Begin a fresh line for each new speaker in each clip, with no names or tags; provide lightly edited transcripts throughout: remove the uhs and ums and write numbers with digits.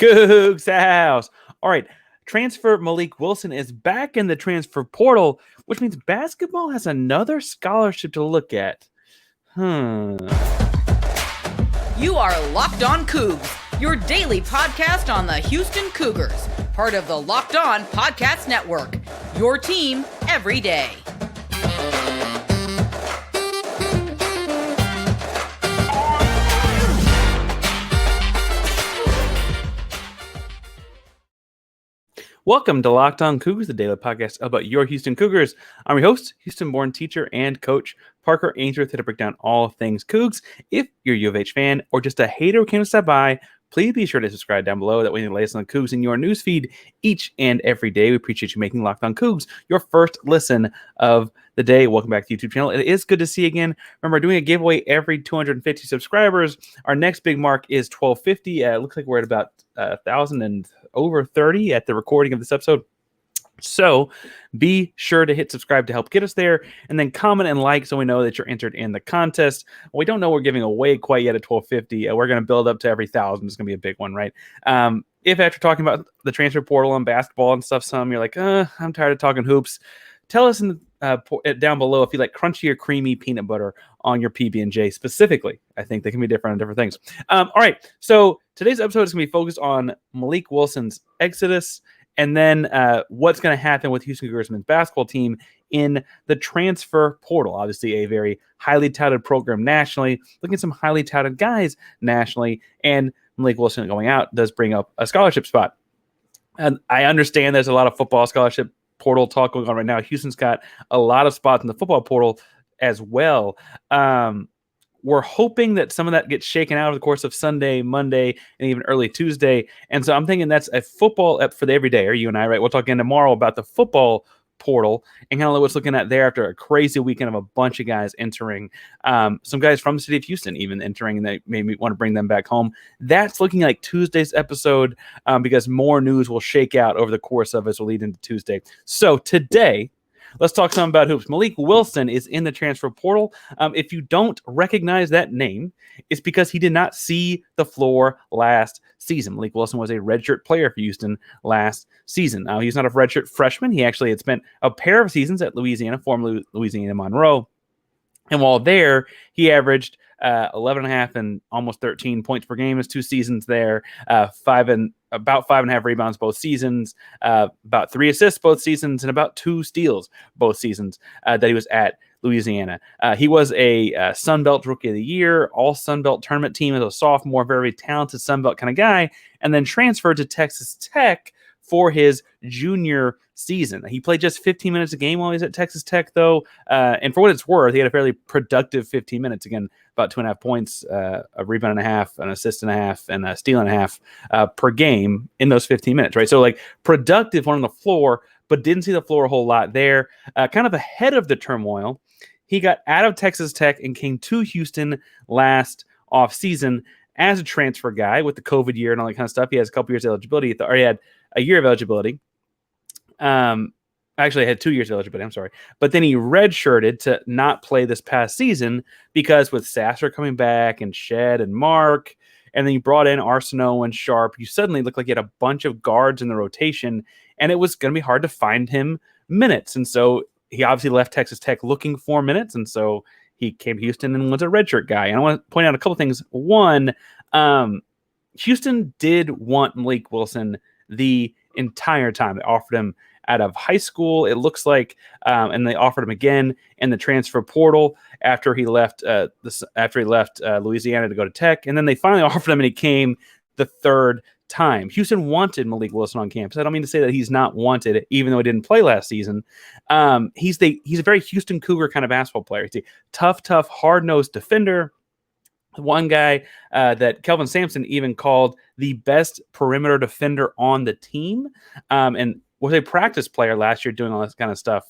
Coogs House. All right. Transfer Mylik Wilson is back in the transfer portal, which means basketball has another scholarship to look at.
You are Locked On Cougs, your daily podcast on the Houston Cougars, part of the Locked On Podcast Network, your team every day.
Welcome to Locked On Cougars, the daily podcast about your Houston Cougars. I'm your host, Houston-born teacher and coach Parker Ainsworth, here to break down all things Cougs. If you're a U of H fan or just a hater who came to stop by, please be sure to subscribe down below. That way you can latest on the Cougs in your newsfeed each and every day. We appreciate you making Locked On Cougs your first listen of the day. Welcome back to the YouTube channel. It is good to see you again. Remember, doing a giveaway every 250 subscribers. Our next big mark is 1250. It looks like we're at about 1,000 and over 30 at the recording of this episode. So be sure to hit subscribe to help get us there, and then comment and like so we know that you're entered in the contest. We don't know we're giving away quite yet at 1250. We're going to build up to every 1,000. It's going to be a big one, right? If after talking about the transfer portal and basketball and stuff, you're like, I'm tired of talking hoops, tell us down below if you like crunchy or creamy peanut butter on your PB&J specifically. I think they can be different on different things. All right, so today's episode is going to be focused on Mylik Wilson's exodus, and then what's going to happen with Houston Cougars men's basketball team in the transfer portal. Obviously, a very highly touted program nationally, looking at some highly touted guys nationally, and Mylik Wilson going out does bring up a scholarship spot. And I understand there's a lot of football scholarship portal talk going on right now. Houston's got a lot of spots in the football portal as well. We're hoping that some of that gets shaken out over the course of Sunday, Monday, and even early Tuesday. And so I'm thinking that's a football ep for the everydayer, you and I, right? We'll talk again tomorrow about the football portal and kind of what's looking at there after a crazy weekend of a bunch of guys entering. Some guys from the city of Houston even entering, and they maybe want to bring them back home. That's looking like Tuesday's episode because more news will shake out over the course of as we'll lead into Tuesday. So today, let's talk some about hoops. Mylik Wilson is in the transfer portal. If you don't recognize that name, it's because he did not see the floor last season. Mylik Wilson was a redshirt player for Houston last season. Now, he's not a redshirt freshman. He actually had spent a pair of seasons at Louisiana, formerly Louisiana Monroe. And while there, he averaged 11.5 and almost 13 points per game his 2 seasons there, about 5.5 rebounds both seasons, about 3 assists both seasons, and about 2 steals both seasons that he was at Louisiana. He was a Sun Belt Rookie of the Year, all Sun Belt tournament team as a sophomore, very talented Sun Belt kind of guy, and then transferred to Texas Tech for his junior season. He played just 15 minutes a game while he was at Texas Tech, though. And for what it's worth, he had a fairly productive 15 minutes. Again, about 2.5 points, a rebound and a half, an assist and a half, and a steal and a half per game in those 15 minutes, right? So, like, productive on the floor, but didn't see the floor a whole lot there. Kind of ahead of the turmoil, he got out of Texas Tech and came to Houston last offseason as a transfer guy with the COVID year and all that kind of stuff. He has a couple years of eligibility, or he had a year of eligibility. Actually, I had 2 years of eligibility, I'm sorry. But then he redshirted to not play this past season because with Sasser coming back and Shead and Mark, and then you brought in Arsenault and Sharp, you suddenly looked like you had a bunch of guards in the rotation, and it was going to be hard to find him minutes. And so he obviously left Texas Tech looking for minutes, and so he came to Houston and was a redshirt guy. And I want to point out a couple things. One, Houston did want Mylik Wilson the entire time. They offered him out of high school, it looks like, and they offered him again in the transfer portal after he left Louisiana to go to Tech, and then they finally offered him, and he came the third time. Houston wanted Mylik Wilson on campus. I don't mean to say that he's not wanted, even though he didn't play last season. He's a very Houston Cougar kind of basketball player. He's a tough, hard-nosed defender. One guy that Kelvin Sampson even called the best perimeter defender on the team, and was a practice player last year doing all this kind of stuff.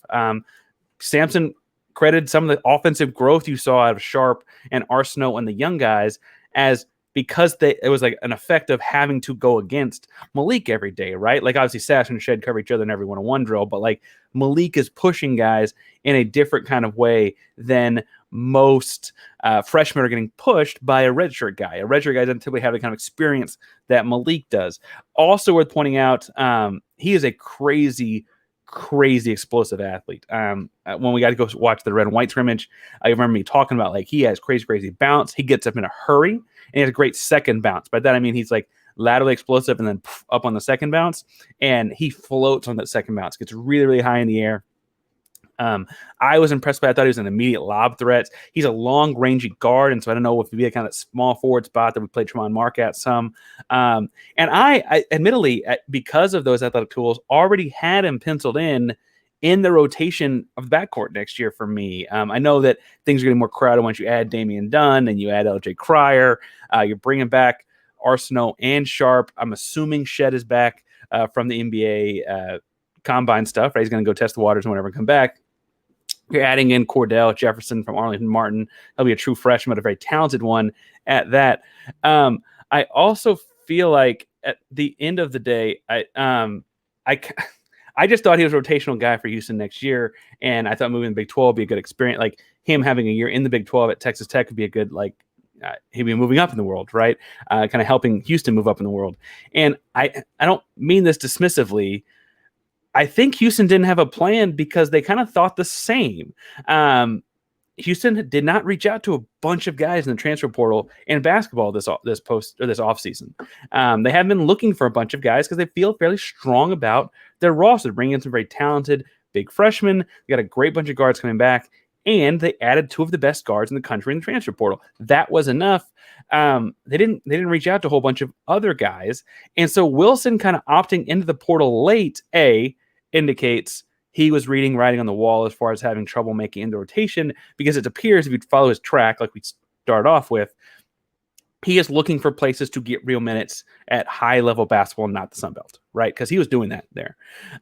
Sampson credited some of the offensive growth you saw out of Sharp and Arsenault and the young guys as because it was like an effect of having to go against Malik every day, right? Like obviously Sash and Shead cover each other in every 1-on-1 drill, but like Malik is pushing guys in a different kind of way than most freshmen are getting pushed by a redshirt guy. A redshirt guy doesn't typically have the kind of experience that Malik does. Also worth pointing out, he is a crazy explosive athlete. When we got to go watch the red and white scrimmage, I remember me talking about like he has crazy bounce. He gets up in a hurry and he has a great second bounce. By that I mean he's like laterally explosive and then up on the second bounce, and he floats on that second bounce. Gets really high in the air. I was impressed by it. I thought he was an immediate lob threat. He's a long, rangy guard, and so I don't know if he'd be a kind of small forward spot that we played Tremont Mark at some. And I admittedly, because of those athletic tools, already had him penciled in the rotation of the backcourt next year for me. I know that things are getting more crowded once you add Damian Dunn and you add LJ Cryer. You're bringing back Arsenault and Sharp. I'm assuming Shead is back from the NBA combine stuff. Right? He's going to go test the waters and whenever come back. You're adding in Cordell Jefferson from Arlington Martin. He'll be a true freshman, a very talented one at that. I also feel like at the end of the day, I just thought he was a rotational guy for Houston next year, and I thought moving to the Big 12 would be a good experience. Like him having a year in the Big 12 at Texas Tech would be a good, he'd be moving up in the world, right? Kind of helping Houston move up in the world. And I don't mean this dismissively. I think Houston didn't have a plan because they kind of thought the same. Houston did not reach out to a bunch of guys in the transfer portal in basketball this offseason. They have been looking for a bunch of guys because they feel fairly strong about their roster, bringing in some very talented big freshmen. They got a great bunch of guards coming back, and they added 2 of the best guards in the country in the transfer portal. That was enough. They didn't reach out to a whole bunch of other guys, and so Wilson kind of opting into the portal late indicates he was reading writing on the wall as far as having trouble making into rotation, because it appears if you follow his track like we start off with, he is looking for places to get real minutes at high-level basketball, not the Sun Belt, right? Because he was doing that there.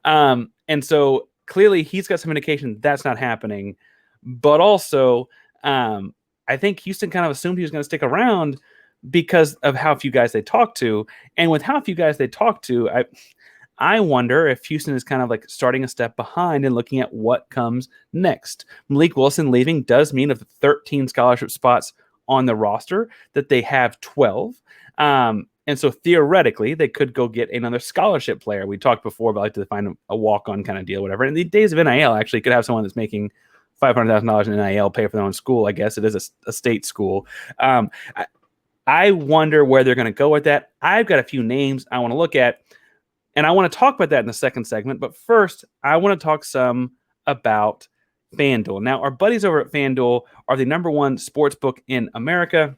And so clearly he's got some indication that's not happening. But also, I think Houston kind of assumed he was going to stick around because of how few guys they talked to. And with how few guys they talked to, I wonder if Houston is kind of like starting a step behind and looking at what comes next. Mylik Wilson leaving does mean of the 13 scholarship spots on the roster that they have 12. And so theoretically, they could go get another scholarship player. We talked before about like to find a walk-on kind of deal, whatever. In the days of NIL, actually could have someone that's making $500,000 in NIL pay for their own school. I guess it is a state school. I wonder where they're going to go with that. I've got a few names I want to look at, and I want to talk about that in the second segment. But first, I want to talk some about FanDuel. Now, our buddies over at FanDuel are the number one sports book in America,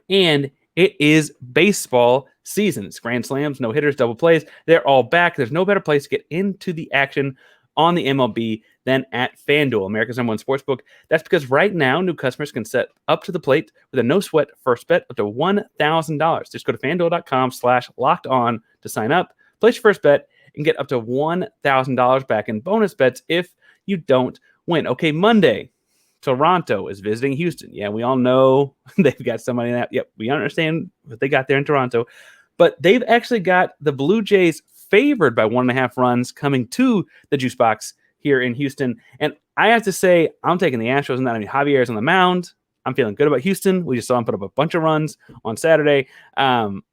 and it is baseball season. It's grand slams, no hitters, double plays. They're all back. There's no better place to get into the action on the MLB than at FanDuel, America's number one sports book. That's because right now, new customers can set up to the plate with a no-sweat first bet up to $1,000. Just go to FanDuel.com/lockedon to sign up. Place your first bet and get up to $1,000 back in bonus bets if you don't win. Okay, Monday, Toronto is visiting Houston. Yeah, we all know they've got somebody in that. Yep, we understand what they got there in Toronto. But they've actually got the Blue Jays favored by 1.5 runs coming to the juice box here in Houston. And I have to say, I'm taking the Astros in that. I mean, Javier's on the mound. I'm feeling good about Houston. We just saw him put up a bunch of runs on Saturday. I'm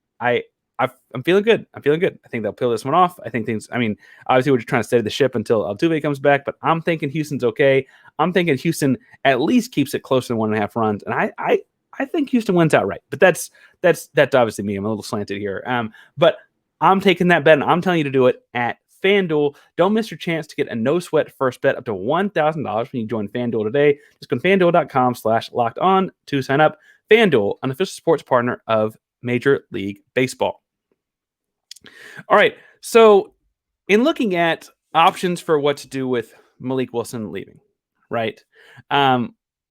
feeling good. I think they'll peel this one off. I think things, obviously we're just trying to steady the ship until Altuve comes back, but I'm thinking Houston's okay. I'm thinking Houston at least keeps it closer than 1.5 runs. And I think Houston wins outright, but that's obviously me. I'm a little slanted here. But I'm taking that bet and I'm telling you to do it at FanDuel. Don't miss your chance to get a no sweat first bet up to $1,000 when you join FanDuel today. Just go to FanDuel.com/lockedon to sign up. FanDuel, an official sports partner of Major League Baseball. All right, so in looking at options for what to do with Mylik Wilson leaving, right?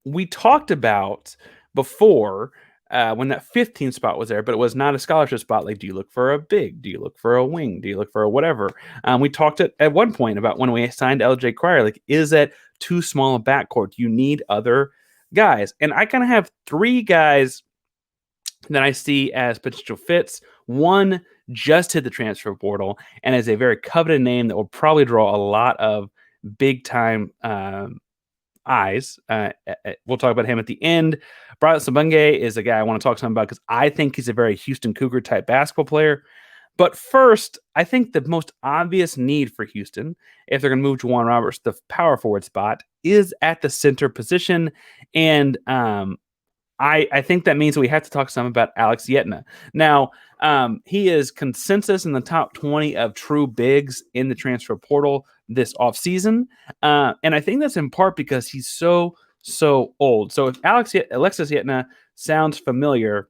We talked about before when that 15th spot was there, but it was not a scholarship spot. Like, do you look for a big? Do you look for a wing? Do you look for a whatever? We talked at one point about when we signed LJ Cryer, like, is that too small a backcourt? You need other guys. And I kind of have 3 guys that I see as potential fits. One just hit the transfer portal and is a very coveted name that will probably draw a lot of big time eyes. We'll talk about him at the end. Bryant Selebangue is a guy I want to talk to him about because I think he's a very Houston Cougar type basketball player. But first, I think the most obvious need for Houston, if they're going to move Juwan Roberts to the power forward spot, is at the center position. And I think that means we have to talk some about Alex Yetna. Now, he is consensus in the top 20 of true bigs in the transfer portal this offseason. And I think that's in part because he's so old. So if Alexis Yetna sounds familiar,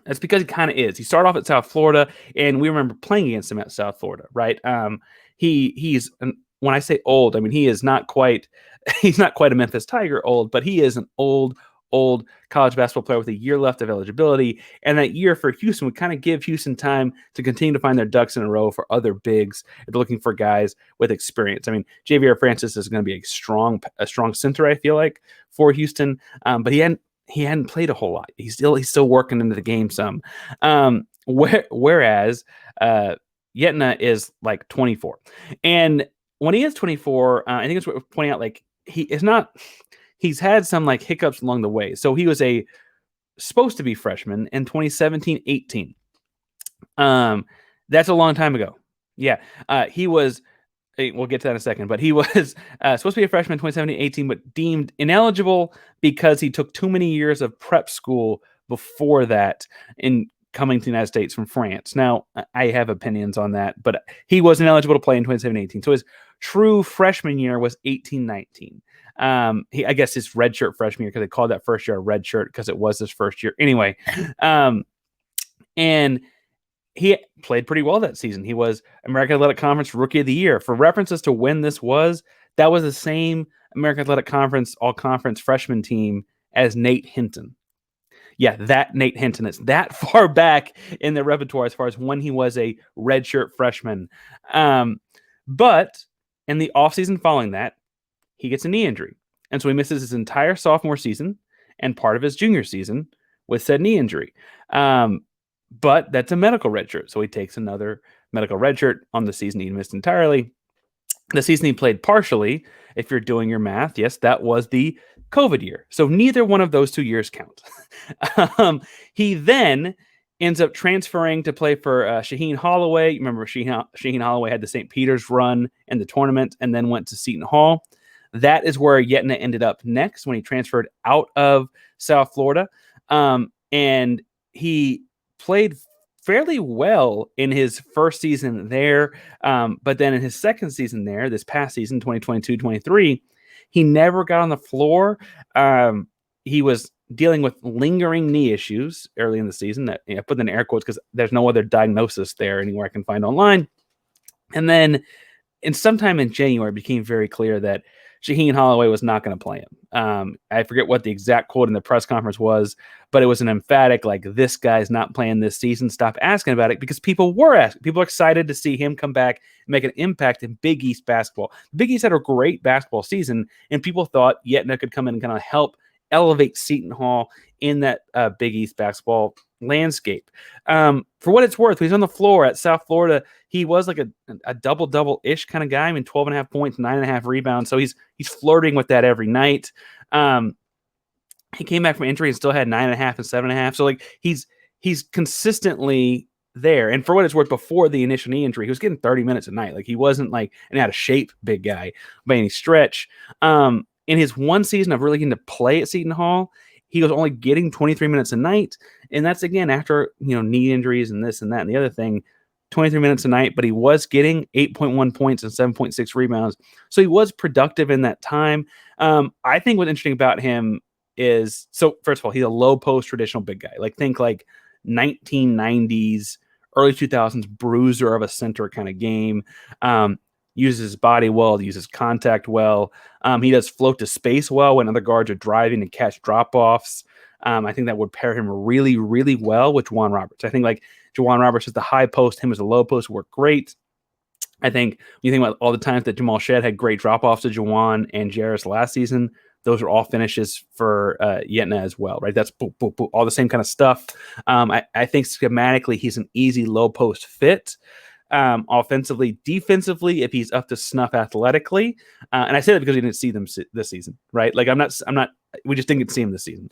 that's because he kind of is. He started off at South Florida, and we remember playing against him at South Florida, right? He's when I say old, I mean he is not quite he's not quite a Memphis Tiger old, but he is an old college basketball player with a year left of eligibility. And that year for Houston would kind of give Houston time to continue to find their ducks in a row for other bigs. They're looking for guys with experience. I mean, Javier Francis is going to be a strong center, I feel like, for Houston. But he hadn't played a whole lot. He's still working into the game some. Whereas Yetna is like 24. And when he is 24, I think it's worth pointing out, like, he's had some like hiccups along the way. So he was supposed to be freshman in 2017-18. That's a long time ago. Yeah. He was, we'll get to that in a second, but he was supposed to be a freshman in 2017-18, but deemed ineligible because he took too many years of prep school before that in coming to the United States from France. Now, I have opinions on that, but he was ineligible to play in 2017-18. So his true freshman year was 18-19. I guess his redshirt freshman year, because they called that first year a redshirt because it was his first year. Anyway, and he played pretty well that season. He was American Athletic Conference Rookie of the Year. For references to when this was, that was the same American Athletic Conference all-conference freshman team as Nate Hinton. Yeah, that Nate Hinton is that far back in the repertoire as far as when he was a redshirt freshman. But in the offseason following that, he gets a knee injury. And so he misses his entire sophomore season and part of his junior season with said knee injury. But that's a medical redshirt. So he takes another medical redshirt on the season he missed entirely. The season he played partially, if you're doing your math, yes, that was the COVID year. So neither one of those 2 years count. He then ends up transferring to play for Shaheen Holloway. You remember Shaheen Holloway had the St. Peter's run in the tournament and then went to Seton Hall. That is where Yetna ended up next when he transferred out of South Florida. And he played fairly well in his first season there. But then in his second season there, this past season, 2022-23, he never got on the floor. He was dealing with lingering knee issues early in the season. That, I put in air quotes because there's no other diagnosis there anywhere I can find online. And then sometime in January, it became very clear that Shaheen Holloway was not going to play him. I forget what the exact quote in the press conference was, but it was an emphatic, like, this guy's not playing this season. Stop asking about it, because people were asking. People are excited to see him come back and make an impact in Big East basketball. Big East had a great basketball season, and people thought Yetna could come in and kind of help elevate Seton Hall in that Big East basketball landscape. For what it's worth, he's on the floor at South Florida. He was like a double-ish kind of guy. I mean, 12.5 points, 9.5 rebounds. So he's flirting with that every night. He came back from injury and still had 9.5 and 7.5. So like he's consistently there. And for what it's worth, before the initial knee injury, he was getting 30 minutes a night. Like, he wasn't like an out of shape big guy by any stretch. In his one season of really getting to play at Seton Hall, he was only getting 23 minutes a night. And that's, again, after, knee injuries and this and that and the other thing, 23 minutes a night, but he was getting 8.1 points and 7.6 rebounds. So he was productive in that time. I think what's interesting about him is, so first of all, he's a low post traditional big guy. Like, think like 1990s, early 2000s bruiser of a center kind of game. Uses his body well, uses contact well. He does float to space well when other guards are driving and catch drop-offs. I think that would pair him really, really well with Juwan Roberts. I think like Juwan Roberts is the high post, him as a low post work great. I think when you think about all the times that Jamal Shead had great drop-offs to Juwan and Jarris last season, those are all finishes for Yetna as well, right? That's boop, boop, boop, all the same kind of stuff. I think schematically he's an easy low post fit. Offensively, defensively, if he's up to snuff athletically, and I say that because we didn't see them this season, right? Like we just didn't get to see him this season.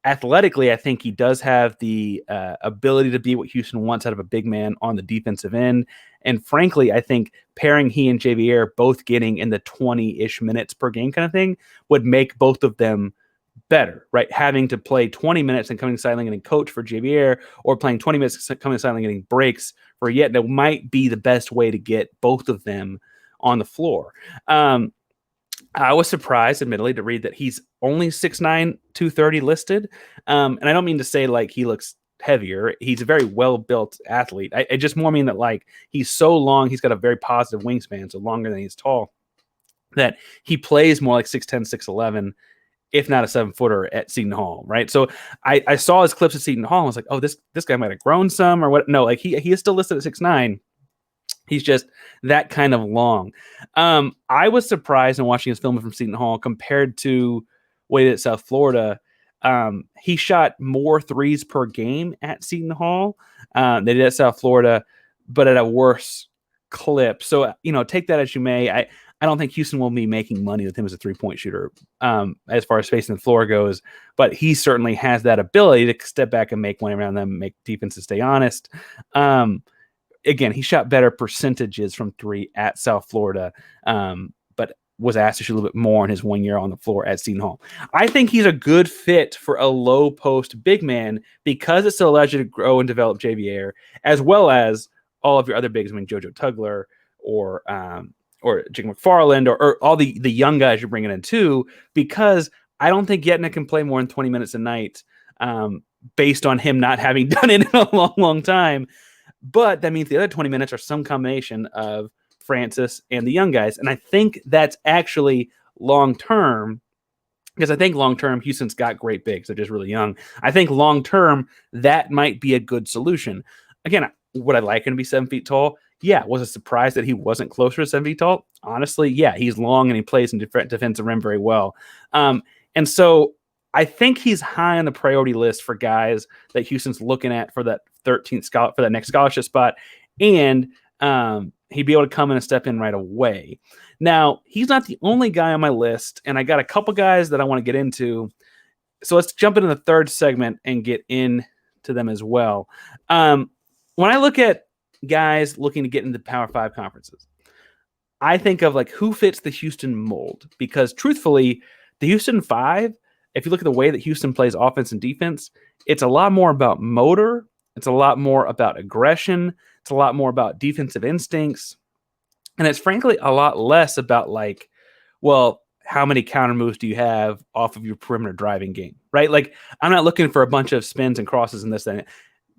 Athletically, I think he does have the ability to be what Houston wants out of a big man on the defensive end. And frankly, I think pairing he and Javier both getting in the 20-ish minutes per game kind of thing would make both of them better, right? Having to play 20 minutes and coming sideline getting coach for Javier, or playing 20 minutes coming sideline getting breaks for Yetna might be the best way to get both of them on the floor. I was surprised, admittedly, to read that he's only 6'9", 230 listed. And I don't mean to say like he looks heavier. He's a very well-built athlete. I just more mean that like he's so long, he's got a very positive wingspan, so longer than he's tall, that he plays more like 6'10", 6'11", if not a 7-footer at Seton Hall, right? So I saw his clips at Seton Hall and was like, oh, this guy might have grown some or what. No, like he is still listed at 6'9". He's just that kind of long. I was surprised in watching his film from Seton Hall compared to what he did at South Florida. He shot more threes per game at Seton Hall than they did at South Florida, but at a worse clip. So, take that as you may. I don't think Houston will be making money with him as a three-point shooter as far as spacing the floor goes, but he certainly has that ability to step back and make money around them, make defenses stay honest. Again, he shot better percentages from three at South Florida, but was asked to shoot a little bit more in his 1 year on the floor at Seton Hall. I think he's a good fit for a low post big man because it still allows you to grow and develop JVR, as well as all of your other bigs. I mean, JoJo Tugler or Jake McFarland or all the young guys you're bringing in too, because I don't think Yetna can play more than 20 minutes a night based on him not having done it in a long, long time. But that means the other 20 minutes are some combination of Francis and the young guys. And I think that's actually long-term, because I think long-term Houston's got great bigs. They're just really young. I think long-term that might be a good solution. Again, would I like him to be 7 feet tall? Yeah. Was it surprised that he wasn't closer to 7 feet tall? Honestly, yeah. He's long and he plays in defensive rim very well. And so I think he's high on the priority list for guys that Houston's looking at for that 13th for that next scholarship spot. And he'd be able to come in and step in right away. Now, he's not the only guy on my list, and I got a couple guys that I want to get into. So let's jump into the third segment and get into them as well. When I look at guys looking to get into Power 5 conferences, I think of like who fits the Houston mold, because truthfully, the Houston 5, if you look at the way that Houston plays offense and defense, it's a lot more about motor. It's a lot more about aggression. It's a lot more about defensive instincts. And it's frankly a lot less about like, well, how many counter moves do you have off of your perimeter driving game, right? Like, I'm not looking for a bunch of spins and crosses and this thing.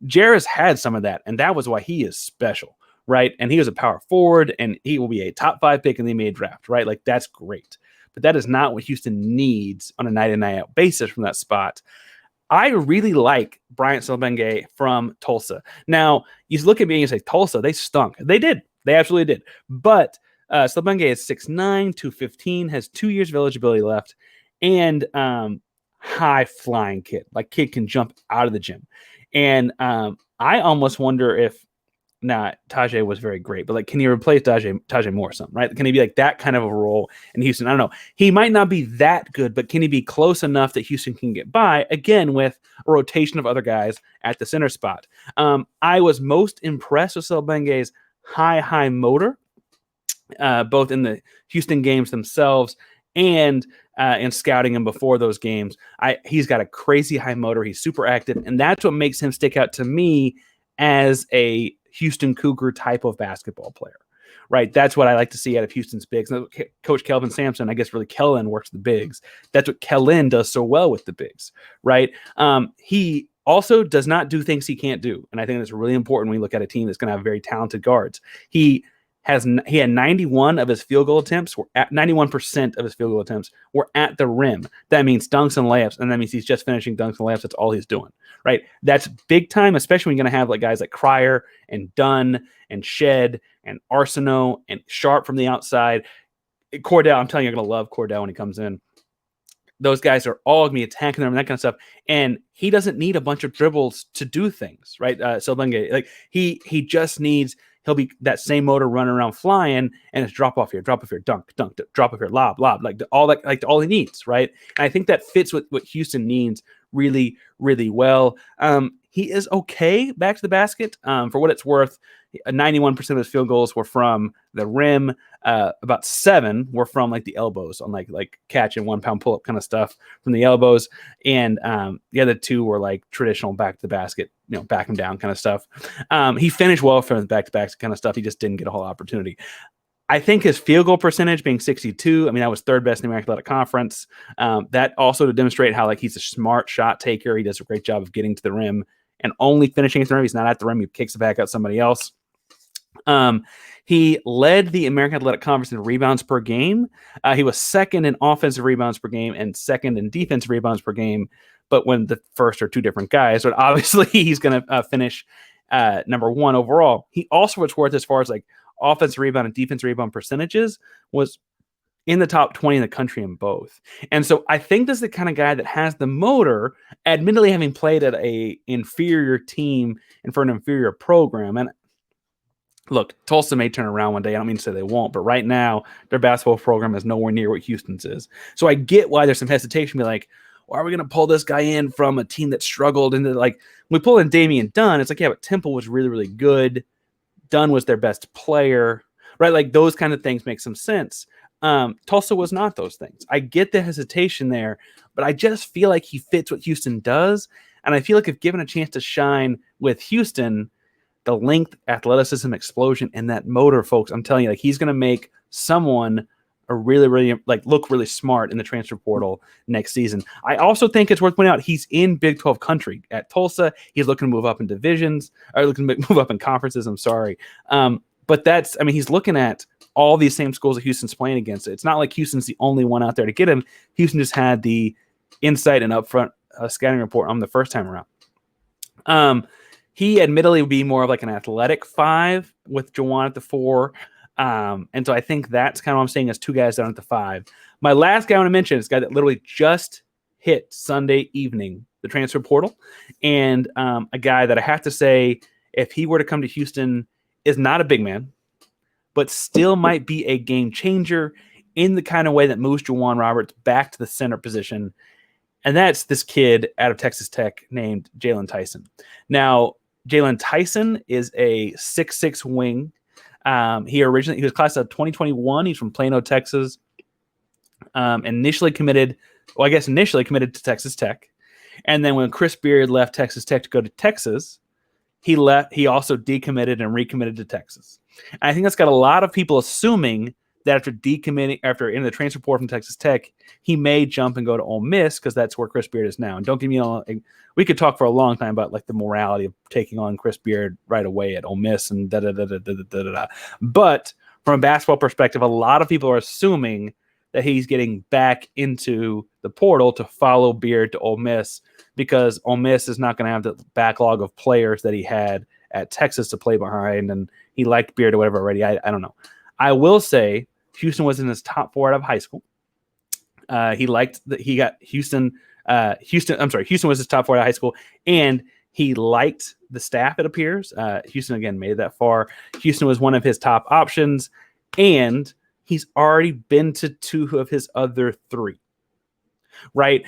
Jarris had some of that, and that was why he is special, right? And he was a power forward, and he will be a top 5 pick in the NBA draft, right? Like, that's great. But that is not what Houston needs on a night-in, night-out basis from that spot. I really like Bryant Selebangue from Tulsa. Now, you look at me and you say, Tulsa, they stunk. They did. They absolutely did. But Selebangue is 6'9", 215, has 2 years of eligibility left, and high-flying kid. Like, kid can jump out of the gym. And I almost wonder if, Tajay was very great, but like, can he replace Tajay Moore some, right? Can he be like that kind of a role in Houston? I don't know. He might not be that good, but can he be close enough that Houston can get by, again, with a rotation of other guys at the center spot? I was most impressed with Selebangue's high motor, both in the Houston games themselves and in scouting him before those games. He's got a crazy high motor. He's super active, and that's what makes him stick out to me as a Houston Cougar type of basketball player, right? That's what I like to see out of Houston's bigs. Now, Coach Kelvin Sampson, I guess really Kellen works the bigs. That's what Kellen does so well with the bigs, right? He also does not do things he can't do. And I think that's really important when you look at a team that's going to have very talented guards. He had 91 of his field goal attempts were at 91% of his field goal attempts were at the rim. That means dunks and layups, and that means he's just finishing dunks and layups. That's all he's doing, right? That's big time, especially when you're going to have like guys like Cryer and Dunn and Shead and Arsenault and Sharp from the outside. Cordell, I'm telling you, you're going to love Cordell when he comes in. those guys are all going to be attacking them and that kind of stuff. And he doesn't need a bunch of dribbles to do things, right? Selebangue, like he just needs, he'll be that same motor running around flying, and it's drop off here, dunk, drop off here, lob, like all he needs, right? And I think that fits with what Houston needs really, really well. He is okay back to the basket. For what it's worth, 91% of his field goals were from the rim. About 7 were from like the elbows on like catch and 1 pound pull up kind of stuff from the elbows. And the other 2 were like traditional back to the basket, back him down kind of stuff. He finished well from the back to back kind of stuff. He just didn't get a whole opportunity. I think his field goal percentage being 62, I mean, that was 3rd best in the American Athletic Conference. That also to demonstrate how like he's a smart shot taker. He does a great job of getting to the rim and only finishing at the rim. He's not at the rim. He kicks it back out somebody else. He led the American Athletic Conference in rebounds per game. He was 2nd in offensive rebounds per game and 2nd in defensive rebounds per game. But when the first are 2 different guys, but obviously he's going to finish number 1 overall. He also was worth as far as like offensive rebound and defensive rebound percentages was in the top 20 in the country in both. And so I think this is the kind of guy that has the motor, admittedly having played at a inferior team and for an inferior program. And look, Tulsa may turn around one day. I don't mean to say they won't, but right now their basketball program is nowhere near what Houston's is. So I get why there's some hesitation. Be like, why are we going to pull this guy in from a team that struggled? And like, we pull in Damian Dunn. It's like, yeah, but Temple was really, really good. Dunn was their best player, right? Like those kind of things make some sense. Tulsa was not those things. I get the hesitation there, but I just feel like he fits what Houston does. And I feel like if given a chance to shine with Houston, the length, athleticism, explosion, and that motor, folks, I'm telling you, like he's going to make someone a really, really like look really smart in the transfer portal next season. I also think it's worth pointing out he's in Big 12 country at Tulsa. He's looking to move up in divisions or looking to move up in conferences. I'm sorry. But that's, I mean, he's looking at all these same schools that Houston's playing against. It's not like Houston's the only one out there to get him. Houston just had the insight and upfront scouting report on the first time around. He admittedly would be more of like an athletic 5 with Juwan at the 4. And so I think that's kind of what I'm saying as 2 guys down at the 5. My last guy I want to mention is a guy that literally just hit Sunday evening, the transfer portal. And a guy that I have to say, if he were to come to Houston, is not a big man, but still might be a game changer in the kind of way that moves Juwan Roberts back to the center position. And that's this kid out of Texas Tech named Jalen Tyson. Now, Jalen Tyson is a 6'6" wing. He was class of 2021. He's from Plano, Texas. Initially committed to Texas Tech. And then when Chris Beard left Texas Tech to go to Texas, he also decommitted and recommitted to Texas. And I think that's got a lot of people assuming that after in the transfer report from Texas Tech, he may jump and go to Ole Miss because that's where Chris Beard is now. And don't give me we could talk for a long time about like the morality of taking on Chris Beard right away at Ole Miss and da. But from a basketball perspective, a lot of people are assuming that he's getting back into the portal to follow Beard to Ole Miss because Ole Miss is not going to have the backlog of players that he had at Texas to play behind, and he liked Beard or whatever already. I don't know. I will say Houston was in his top 4 out of high school. Houston was his top 4 out of high school, and he liked the staff, it appears. Houston, again, made it that far. Houston was one of his top options, and he's already been to 2 of his other 3, right?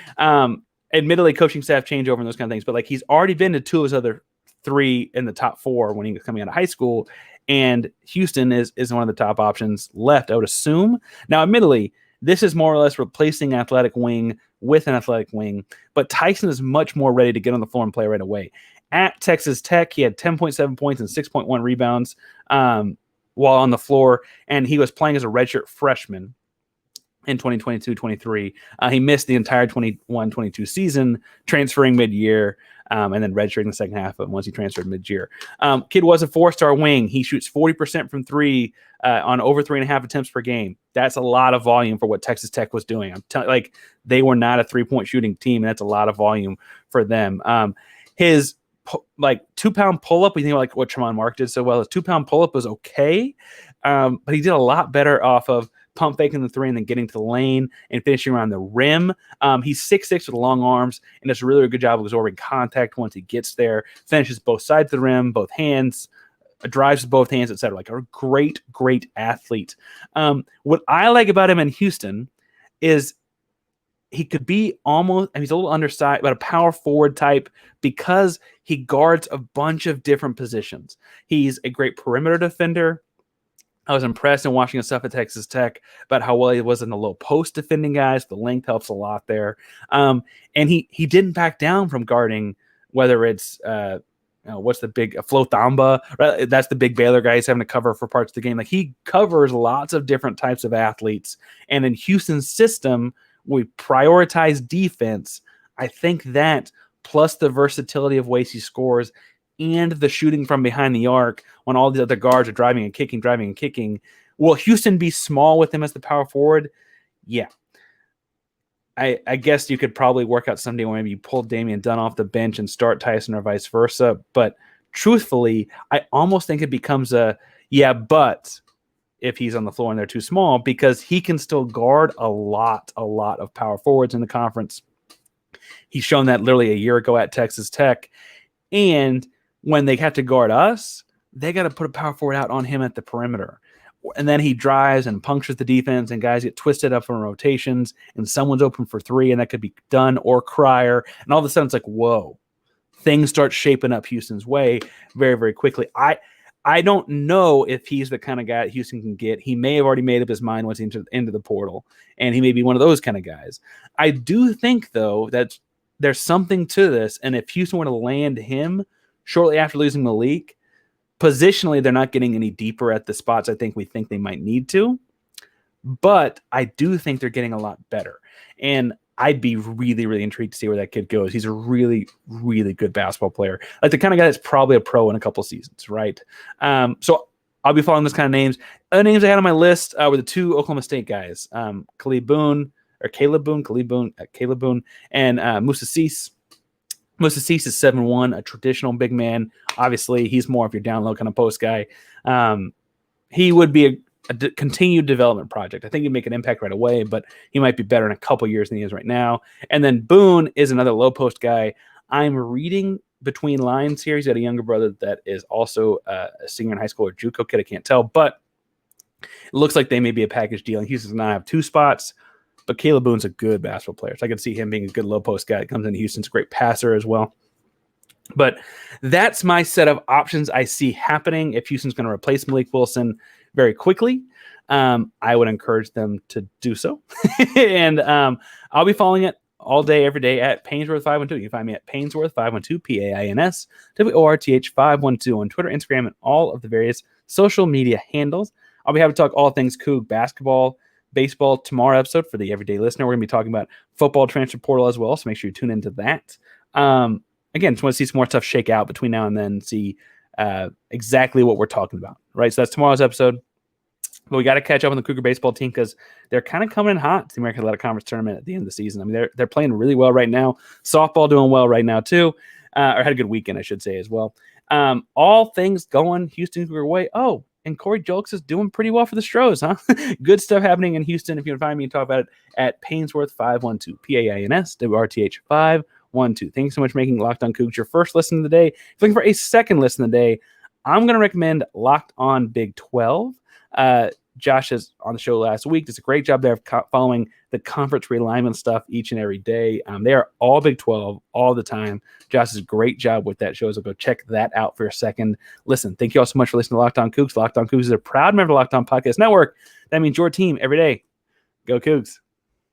Admittedly, coaching staff changeover and those kind of things, but like he's already been to 2 of his other 3 in the top 4 when he was coming out of high school, and Houston is one of the top options left, I would assume. Now, admittedly, this is more or less replacing athletic wing with an athletic wing, but Tyson is much more ready to get on the floor and play right away. At Texas Tech, he had 10.7 points and 6.1 rebounds while on the floor, and he was playing as a redshirt freshman in 2022-23. He missed the entire 21-22 season, transferring mid-year, and then redshirting the second half of once he transferred mid-year. Kid was a 4-star wing. He shoots 40% from 3 on over 3.5 attempts per game. That's a lot of volume for what Texas Tech was doing. They were not a 3-point shooting team, and that's a lot of volume for them. His 2-pound pull-up, we think about what Tremont Mark did so well. His 2-pound pull-up was okay, but he did a lot better off of pump faking the three and then getting to the lane and finishing around the rim. He's 6'6" with long arms and does a really good job of absorbing contact once he gets there. Finishes both sides of the rim, both hands, drives with both hands, etc. Like a great athlete. What I like about him in Houston is he could be almost, he's a little undersized, but a power forward type because he guards a bunch of different positions. He's a great perimeter defender. I was impressed in watching his stuff at Texas Tech about how well he was in the low post defending guys. The length helps a lot there. And he didn't back down from guarding, whether it's what's the big Flo Thamba, right? That's the big Baylor guy he's having to cover for parts of the game. Like he covers lots of different types of athletes. And in Houston's system, we prioritize defense. I think that plus the versatility of ways he scores and the shooting from behind the arc when all the other guards are driving and kicking. Will Houston be small with him as the power forward? Yeah. I guess you could probably work out someday where maybe you pull Damian Dunn off the bench and start Tyson or vice versa. But truthfully, I almost think it becomes but if he's on the floor and they're too small, because he can still guard a lot of power forwards in the conference. He's shown that literally a year ago at Texas Tech. And when they have to guard us, they got to put a power forward out on him at the perimeter. And then he drives and punctures the defense, and guys get twisted up from rotations, and someone's open for three, and that could be Dunn or Cryer. And all of a sudden, it's like, whoa, things start shaping up Houston's way very, very quickly. I don't know if he's the kind of guy that Houston can get. He may have already made up his mind once he entered into the portal, and he may be one of those kind of guys. I do think, though, that there's something to this, and if Houston were to land him shortly after losing Malik, positionally, they're not getting any deeper at the spots I think we think they might need to, but I do think they're getting a lot better. And I'd be really, really intrigued to see where that kid goes. He's a really, really good basketball player. Like the kind of guy that's probably a pro in a couple seasons, right? So I'll be following those kind of names. Other names I had on my list were the two Oklahoma State guys, Caleb Boone, and Musa Cease. Musa Cease is 7'1", a traditional big man. Obviously, he's more of your down low kind of post guy. He would be a continued development project. I think he'd make an impact right away, but he might be better in a couple years than he is right now. And then Boone is another low post guy. I'm reading between lines here. He's got a younger brother that is also a senior in high school or JUCO kid. I can't tell, but it looks like they may be a package deal. And Houston does not have two spots. But Caleb Boone's a good basketball player. So I can see him being a good low post guy that comes into Houston's a great passer as well. But that's my set of options I see happening. If Houston's going to replace Malik Wilson very quickly, I would encourage them to do so. And I'll be following it all day, every day at Painsworth512. You can find me at Painsworth512, PAINSWORTH512 on Twitter, Instagram, and all of the various social media handles. I'll be happy to talk all things Coug basketball, baseball tomorrow episode for the everyday listener. We're going to be talking about football transfer portal as well, so make sure you tune into that. Again, just want to see some more stuff shake out between now and then, see exactly what we're talking about, right? So that's tomorrow's episode. But we got to catch up on the Cougar baseball team because they're kind of coming in hot to the American Athletic Conference tournament at the end of the season. I mean, they're playing really well right now. Softball doing well right now too, or had a good weekend, I should say, as well. All things going Houston Cougar way. Oh, and Corey Julks is doing pretty well for the Stros, huh? Good stuff happening in Houston. If you want to find me and talk about it at Painsworth512, PAINSWORTH512. Thanks so much for making Locked On Cougs your first listen of the day. If you're looking for a second listen of the day, I'm going to recommend Locked On Big 12. Josh is on the show last week. Does a great job there of following the conference realignment stuff each and every day. They are all Big 12 all the time. Josh does a great job with that show, so go check that out for a second. Listen, thank you all so much for listening to Locked On Cougs. Locked On Cougs is a proud member of the Locked On Podcast Network. That means your team every day. Go Cougs.